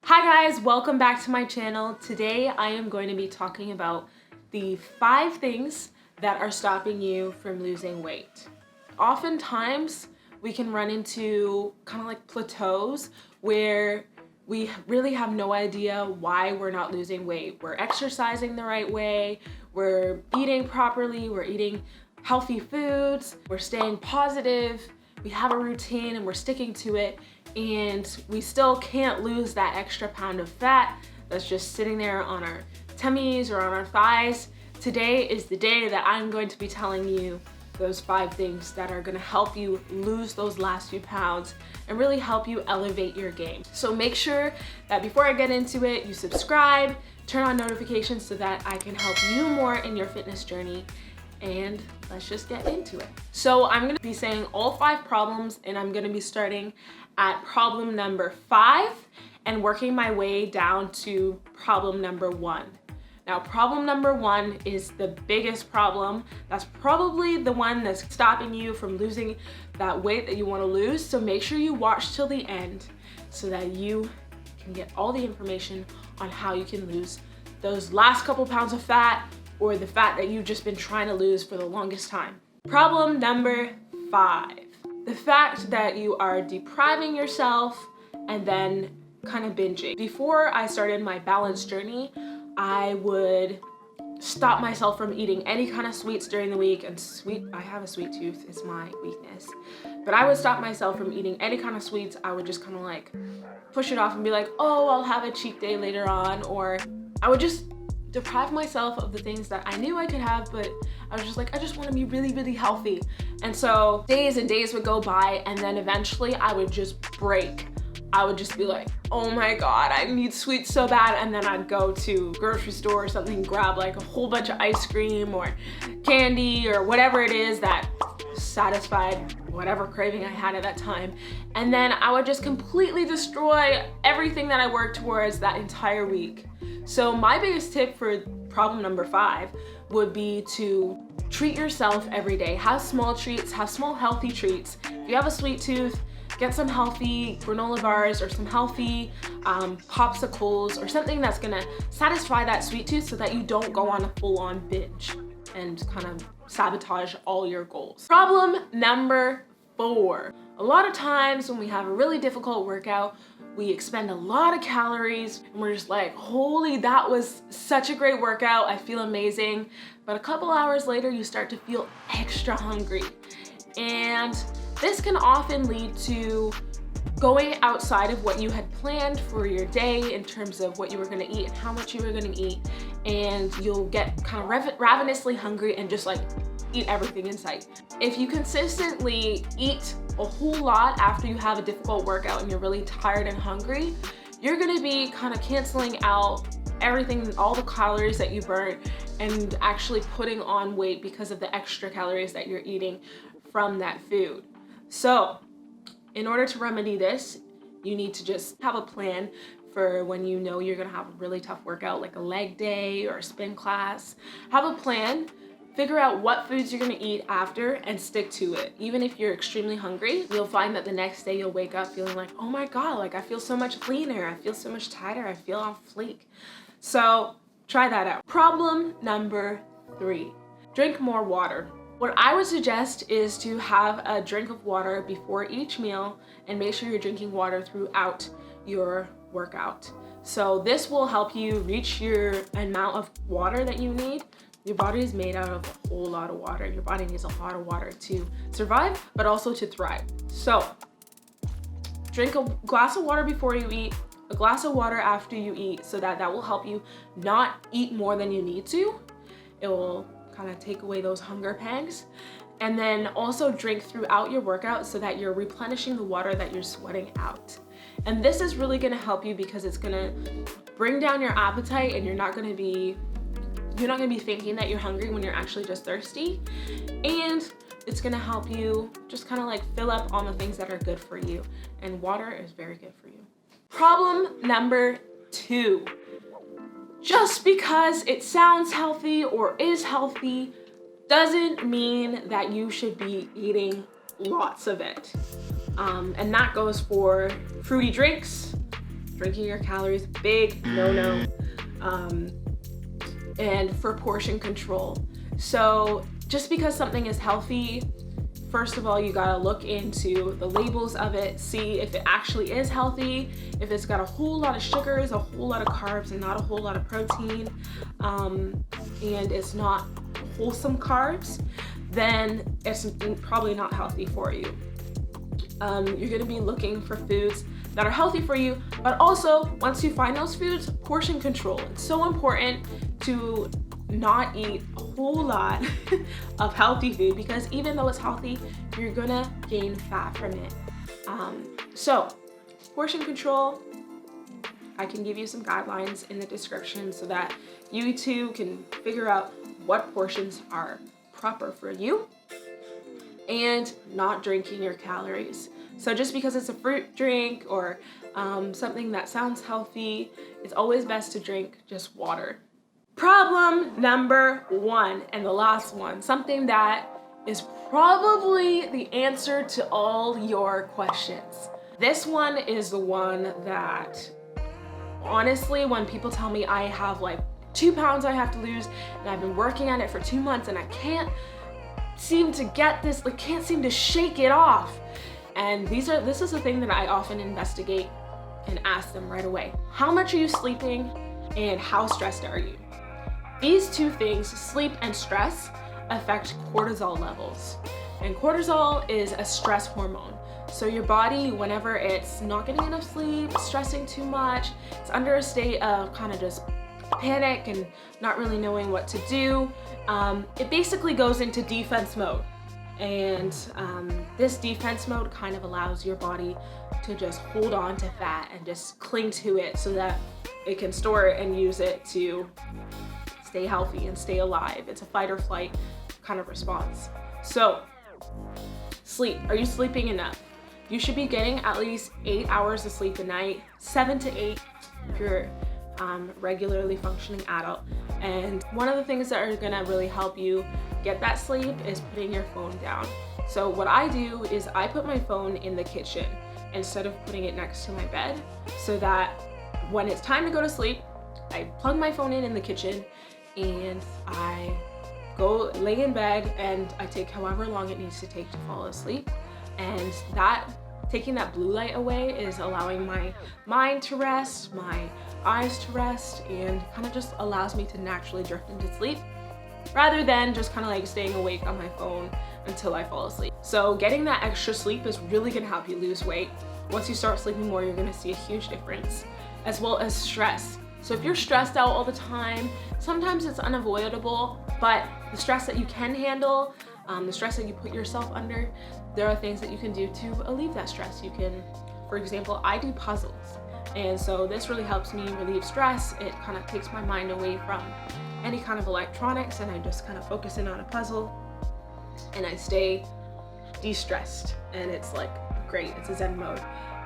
Hi guys, welcome back to my channel. Today I am going to be talking about the 5 things that are stopping you from losing weight. Oftentimes we can run into kind of like plateaus where we really have no idea why we're not losing weight. We're exercising the right way, we're eating properly, we're eating healthy foods, we're staying positive, we have a routine and we're sticking to it, and we still can't lose that extra pound of fat that's just sitting there on our tummies or on our thighs. Today is the day that I'm going to be telling you those 5 things that are gonna help you lose those last few pounds and really help you elevate your game. So make sure that before I get into it, you subscribe, turn on notifications so that I can help you more in your fitness journey, and let's just get into it. So I'm gonna be saying all 5 problems, and I'm gonna be starting at problem number 5 and working my way down to problem number 1. Now, problem number 1 is the biggest problem. That's probably the one that's stopping you from losing that weight that you want to lose. So make sure you watch till the end so that you can get all the information on how you can lose those last couple pounds of fat, or the fat that you've just been trying to lose for the longest time. Problem number 5. The fact that you are depriving yourself and then kind of binging. Before I started my balance journey, I would stop myself from eating any kind of sweets during the week, and I have a sweet tooth, it's my weakness. But I would stop myself from eating any kind of sweets. I would just kind of like push it off and be like, oh, I'll have a cheat day later on, or I would just deprive myself of the things that I knew I could have, but I was just like, I just want to be really, really healthy. And so days and days would go by, and then eventually I would just break. I would just be like, oh my God, I need sweets so bad. And then I'd go to grocery store or something, grab like a whole bunch of ice cream or candy or whatever it is that satisfied whatever craving I had at that time. And then I would just completely destroy everything that I worked towards that entire week. So my biggest tip for problem number 5 would be to treat yourself every day. Have small treats, have small healthy treats. If you have a sweet tooth, get some healthy granola bars or some healthy popsicles or something that's gonna satisfy that sweet tooth so that you don't go on a full-on binge and kind of sabotage all your goals. Problem number 4. A lot of times when we have a really difficult workout, we expend a lot of calories and we're just like, holy, that was such a great workout, I feel amazing. But a couple hours later, you start to feel extra hungry. And this can often lead to going outside of what you had planned for your day in terms of what you were gonna eat and how much you were gonna eat. And you'll get kind of ravenously hungry and just like eat everything in sight. If you consistently eat a whole lot after you have a difficult workout and you're really tired and hungry, you're gonna be kind of canceling out everything, all the calories that you burnt, and actually putting on weight because of the extra calories that you're eating from that food. So in order to remedy this, you need to just have a plan for when you know you're gonna have a really tough workout, like a leg day or a spin class. Have a plan, figure out what foods you're gonna eat after, and stick to it. Even if you're extremely hungry, you'll find that the next day you'll wake up feeling like, oh my God, like I feel so much cleaner, I feel so much tighter, I feel on fleek. So try that out. Problem number 3, drink more water. What I would suggest is to have a drink of water before each meal and make sure you're drinking water throughout your workout. So this will help you reach your amount of water that you need. Your body is made out of a whole lot of water. Your body needs a lot of water to survive, but also to thrive. So drink a glass of water before you eat, a glass of water after you eat, so that will help you not eat more than you need to. It will kind of take away those hunger pangs. And then also drink throughout your workout so that you're replenishing the water that you're sweating out. And this is really gonna help you because it's gonna bring down your appetite, and you're not gonna be thinking that you're hungry when you're actually just thirsty. And it's gonna help you just kind of like fill up on the things that are good for you. And water is very good for you. Problem number 2. Just because it sounds healthy or is healthy doesn't mean that you should be eating lots of it. And that goes for fruity drinks, Drinking your calories, big no-no. And for portion control. So just because something is healthy, first of all, you gotta look into the labels of it, see if it actually is healthy, if it's got a whole lot of sugars, a whole lot of carbs, and not a whole lot of protein, and it's not wholesome carbs, then it's probably not healthy for you. You're gonna be looking for foods that are healthy for you, but also once you find those foods, portion control. It's so important to not eat a whole lot of healthy food, because even though it's healthy, you're gonna gain fat from it. So portion control, I can give you some guidelines in the description so that you too can figure out what portions are proper for you. And not drinking your calories. So just because it's a fruit drink or something that sounds healthy, it's always best to drink just water. Problem number 1, and the last one, something that is probably the answer to all your questions. This one is the one that, honestly, when people tell me I have like 2 pounds I have to lose and I've been working at it for 2 months and I can't seem to get this, like can't seem to shake it off. And this is the thing that I often investigate and ask them right away. How much are you sleeping and how stressed are you? These two things, sleep and stress, affect cortisol levels. And cortisol is a stress hormone. So your body, whenever it's not getting enough sleep, stressing too much, it's under a state of kind of just panic and not really knowing what to do, it basically goes into defense mode. And this defense mode kind of allows your body to just hold on to fat and just cling to it so that it can store it and use it to stay healthy and stay alive. It's a fight or flight kind of response. So sleep, are you sleeping enough? You should be getting at least 8 hours of sleep a night, 7 to 8 if you're regularly functioning adult. And one of the things that are gonna really help you get that sleep is putting your phone down. So what I do is I put my phone in the kitchen instead of putting it next to my bed, so that when it's time to go to sleep, I plug my phone in the kitchen and I go lay in bed and I take however long it needs to take to fall asleep. And that, taking that blue light away, is allowing my mind to rest, my eyes to rest, and kind of just allows me to naturally drift into sleep rather than just kind of like staying awake on my phone until I fall asleep. So getting that extra sleep is really gonna help you lose weight. Once you start sleeping more, you're gonna see a huge difference, as well as stress. So if you're stressed out all the time, sometimes it's unavoidable, but the stress that you can handle, the stress that you put yourself under, there are things that you can do to relieve that stress. You can, for example, I do puzzles. And so this really helps me relieve stress. It kind of takes my mind away from any kind of electronics and I just kind of focus in on a puzzle and I stay de-stressed, and it's like great, it's a Zen mode.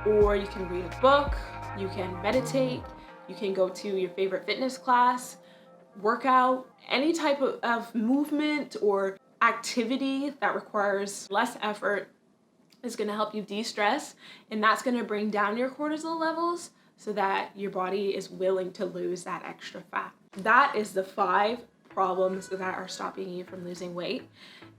Or you can read a book, you can meditate, you can go to your favorite fitness class, workout, any type of movement or activity that requires less effort is going to help you de-stress, and that's going to bring down your cortisol levels so that your body is willing to lose that extra fat. That is the 5 problems that are stopping you from losing weight.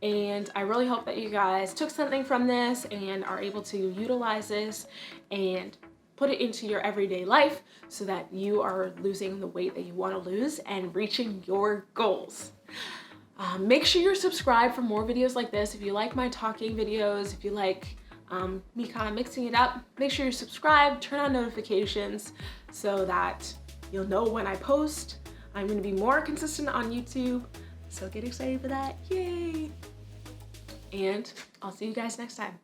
And I really hope that you guys took something from this and are able to utilize this and put it into your everyday life so that you are losing the weight that you want to lose and reaching your goals. Make sure you're subscribed for more videos like this. If you like my talking videos, if you like me kind of mixing it up, make sure you're subscribed, turn on notifications so that you'll know when I post. I'm going to be more consistent on YouTube, so get excited for that. Yay! And I'll see you guys next time.